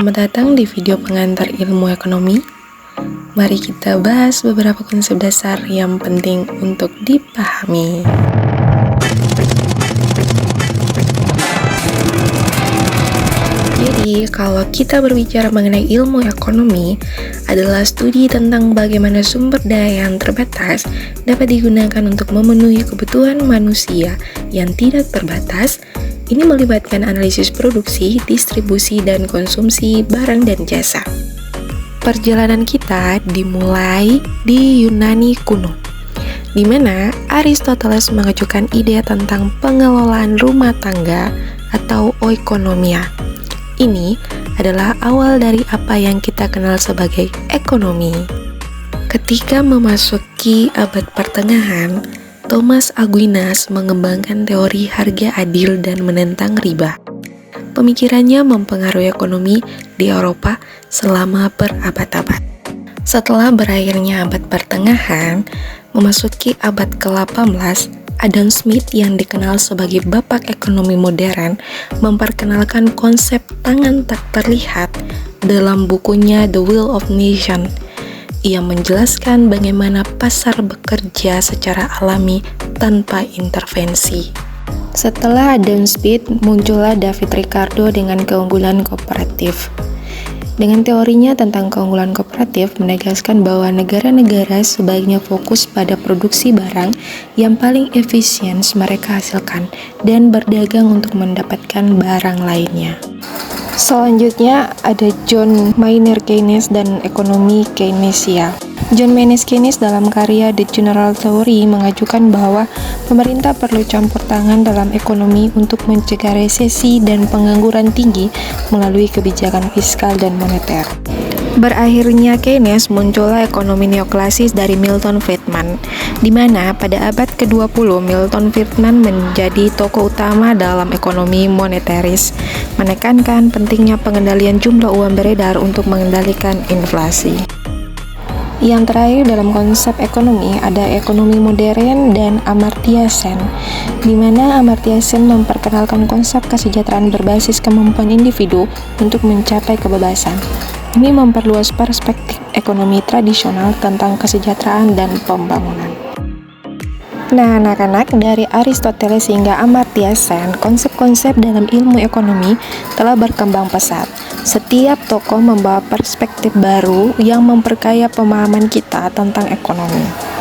Selamat datang di video pengantar ilmu ekonomi. Mari kita bahas beberapa konsep dasar yang penting untuk dipahami. Jadi, kalau kita berbicara mengenai ilmu ekonomi, adalah studi tentang bagaimana sumber daya yang terbatas dapat digunakan untuk memenuhi kebutuhan manusia yang tidak terbatas. Ini melibatkan analisis produksi, distribusi, dan konsumsi barang dan jasa. Perjalanan kita dimulai di Yunani kuno, di mana Aristoteles mengajukan ide tentang pengelolaan rumah tangga atau oikonomia. Ini adalah awal dari apa yang kita kenal sebagai ekonomi. Ketika memasuki abad pertengahan, Thomas Aquinas mengembangkan teori harga adil dan menentang riba. Pemikirannya mempengaruhi ekonomi di Eropa selama berabad-abad. Setelah berakhirnya abad pertengahan, memasuki abad ke-18, Adam Smith yang dikenal sebagai bapak ekonomi modern memperkenalkan konsep tangan tak terlihat dalam bukunya The Will of Nations. Ia menjelaskan bagaimana pasar bekerja secara alami tanpa intervensi. Setelah Adam Smith, muncullah David Ricardo dengan keunggulan kooperatif. Dengan teorinya tentang keunggulan kooperatif, menegaskan bahwa negara-negara sebaiknya fokus pada produksi barang yang paling efisien mereka hasilkan dan berdagang untuk mendapatkan barang lainnya. Selanjutnya ada John Maynard Keynes dan ekonomi Keynesian. John Maynard Keynes dalam karya The General Theory mengajukan bahwa pemerintah perlu campur tangan dalam ekonomi untuk mencegah resesi dan pengangguran tinggi melalui kebijakan fiskal dan moneter. Berakhirnya Keynes, muncullah ekonomi neoklasis dari Milton Friedman, di mana pada abad ke-20 Milton Friedman menjadi tokoh utama dalam ekonomi moneteris, menekankan pentingnya pengendalian jumlah uang beredar untuk mengendalikan inflasi. Yang terakhir dalam konsep ekonomi ada ekonomi modern dan Amartya Sen, di mana Amartya Sen memperkenalkan konsep kesejahteraan berbasis kemampuan individu untuk mencapai kebebasan. Ini memperluas perspektif ekonomi tradisional tentang kesejahteraan dan pembangunan. Nah, anak-anak, dari Aristoteles hingga Amartya Sen, konsep-konsep dalam ilmu ekonomi telah berkembang pesat. Setiap tokoh membawa perspektif baru yang memperkaya pemahaman kita tentang ekonomi.